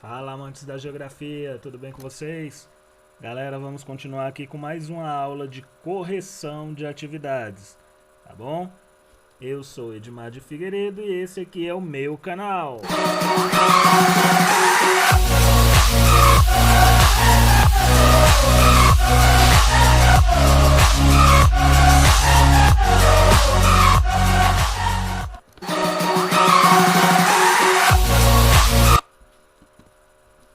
Fala, amantes da geografia, tudo bem com vocês? Galera, vamos continuar aqui com mais uma aula de correção de atividades, tá bom? Eu sou Edmar de Figueiredo e esse aqui é o meu canal.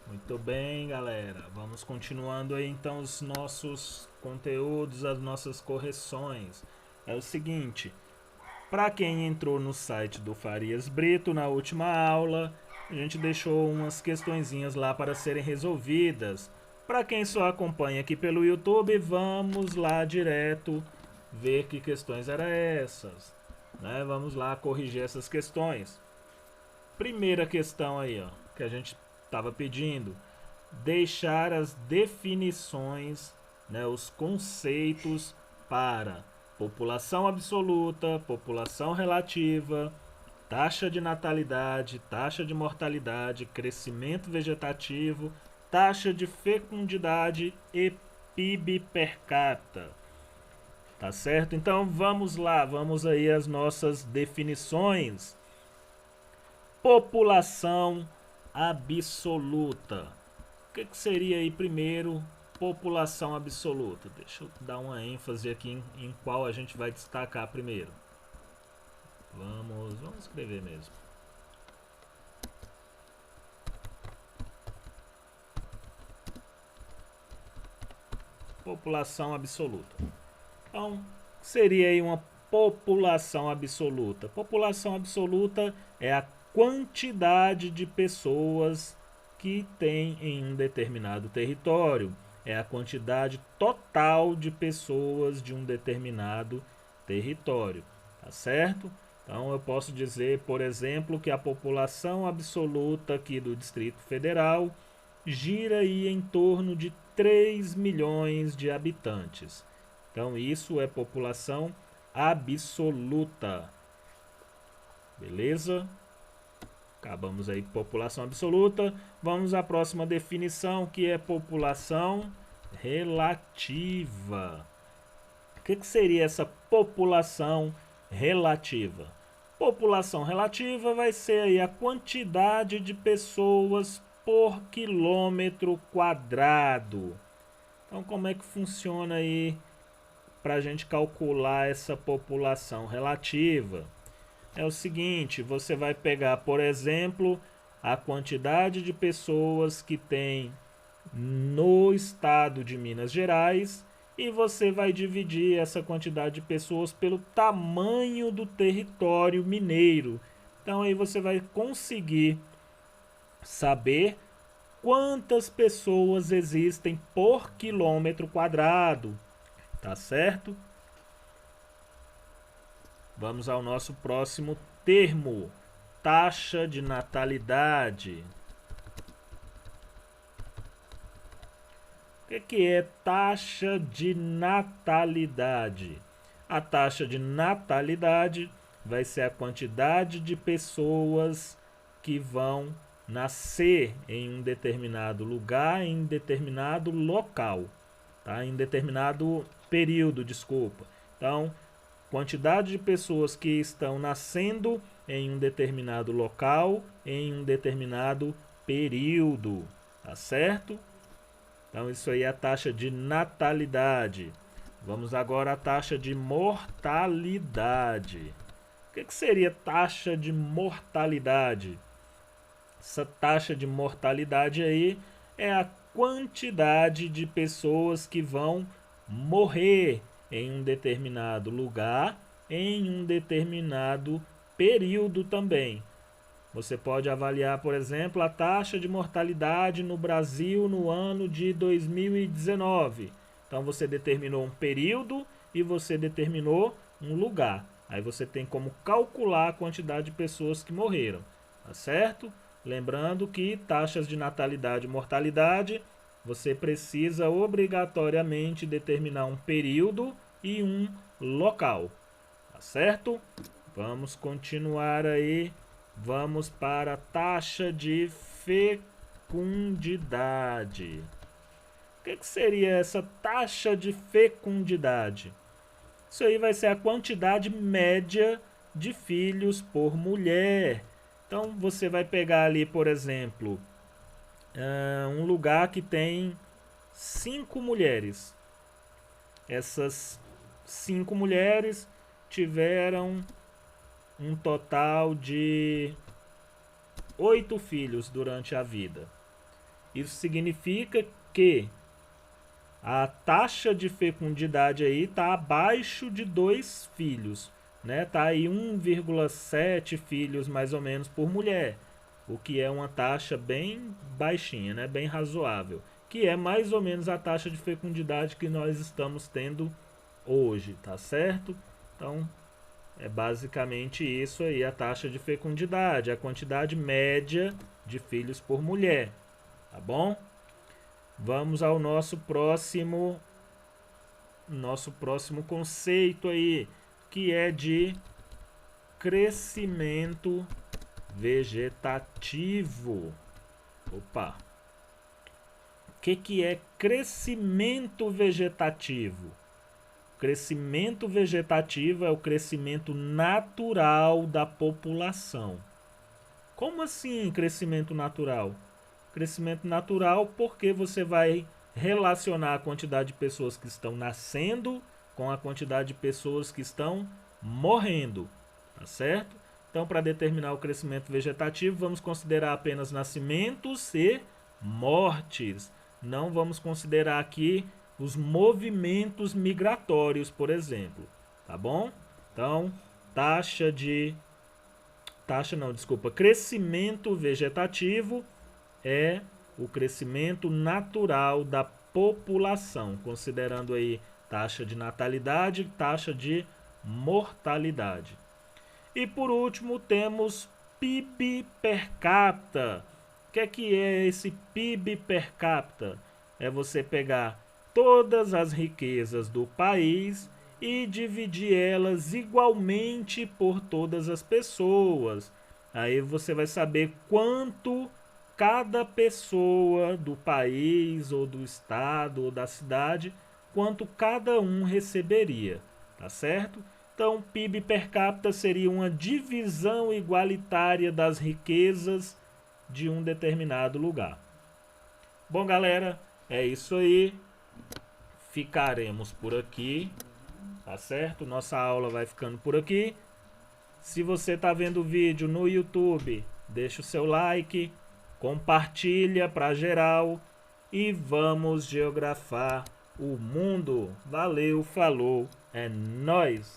Muito bem, galera. Vamos continuando aí então os nossos conteúdos, as nossas correções. É o seguinte, para quem entrou no site do Farias Brito na última aula, a gente deixou umas questõezinhas lá para serem resolvidas. Para quem só acompanha aqui pelo YouTube, vamos lá direto ver que questões eram essas, né? Vamos lá corrigir essas questões. Primeira questão aí, ó, que a gente estava pedindo, deixar as definições, né, os conceitos para população absoluta, população relativa, taxa de natalidade, taxa de mortalidade, crescimento vegetativo, taxa de fecundidade e PIB per capita. Tá certo? Então vamos lá, vamos aí às nossas definições. População absoluta. O que seria aí primeiro população absoluta? Deixa eu dar uma ênfase aqui em qual a gente vai destacar primeiro. Vamos escrever mesmo. População absoluta. Então, seria aí uma população absoluta. População absoluta é a quantidade de pessoas que tem em um determinado território. É a quantidade total de pessoas de um determinado território. Tá certo? Então eu posso dizer, por exemplo, que a população absoluta aqui do Distrito Federal gira aí em torno de 3 milhões de habitantes. Então isso é população absoluta. Beleza? Acabamos aí população absoluta. Vamos à próxima definição, que é população relativa. O que seria essa população relativa? População relativa vai ser aí a quantidade de pessoas por quilômetro quadrado. Então, como é que funciona aí para a gente calcular essa população relativa? É o seguinte, você vai pegar, por exemplo, a quantidade de pessoas que tem no estado de Minas Gerais e você vai dividir essa quantidade de pessoas pelo tamanho do território mineiro. Então aí você vai conseguir saber quantas pessoas existem por quilômetro quadrado, tá certo? Vamos ao nosso próximo termo, taxa de natalidade. O que é taxa de natalidade? A taxa de natalidade vai ser a quantidade de pessoas que vão nascer em um determinado lugar, em um determinado local, tá? Em determinado período, desculpa. Então, quantidade de pessoas que estão nascendo em um determinado local, em um determinado período, tá certo? Então isso aí é a taxa de natalidade. Vamos agora à taxa de mortalidade. O que seria taxa de mortalidade? Essa taxa de mortalidade aí é a quantidade de pessoas que vão morrer em um determinado lugar, em um determinado período também. Você pode avaliar, por exemplo, a taxa de mortalidade no Brasil no ano de 2019. Então você determinou um período e você determinou um lugar. Aí você tem como calcular a quantidade de pessoas que morreram, tá certo? Lembrando que taxas de natalidade e mortalidade, você precisa obrigatoriamente determinar um período e um local, tá certo? Vamos continuar aí. Vamos para a taxa de fecundidade. O que seria essa taxa de fecundidade? Isso aí vai ser a quantidade média de filhos por mulher. Então você vai pegar ali, por exemplo, um lugar que tem 5 mulheres. Essas 5 mulheres tiveram um total de 8 filhos durante a vida. Isso significa que a taxa de fecundidade aí está abaixo de 2 filhos, né? Tá aí 1,7 filhos mais ou menos por mulher, o que é uma taxa bem baixinha, né? Bem razoável, que é mais ou menos a taxa de fecundidade que nós estamos tendo hoje, tá certo? Então, é basicamente isso aí, a taxa de fecundidade, a quantidade média de filhos por mulher, tá bom? Vamos ao nosso próximo conceito aí, que é de crescimento vegetativo. Opa! O que é crescimento vegetativo? Crescimento vegetativo é o crescimento natural da população. Como assim crescimento natural? Crescimento natural porque você vai relacionar a quantidade de pessoas que estão nascendo com a quantidade de pessoas que estão morrendo, tá certo? Então, para determinar o crescimento vegetativo, vamos considerar apenas nascimentos e mortes. Não vamos considerar aqui os movimentos migratórios, por exemplo, tá bom? Então, crescimento vegetativo é o crescimento natural da população, considerando aí taxa de natalidade, taxa de mortalidade. E por último temos PIB per capita. O que é esse PIB per capita? É você pegar todas as riquezas do país e dividir elas igualmente por todas as pessoas. Aí você vai saber quanto cada pessoa do país ou do estado ou da cidade, quanto cada um receberia, tá certo? Então, PIB per capita seria uma divisão igualitária das riquezas de um determinado lugar. Bom, galera, é isso aí. Ficaremos por aqui, tá certo? Nossa aula vai ficando por aqui. Se você está vendo o vídeo no YouTube, deixa o seu like, compartilha para geral e vamos geografar o mundo. Valeu, falou, é nóis!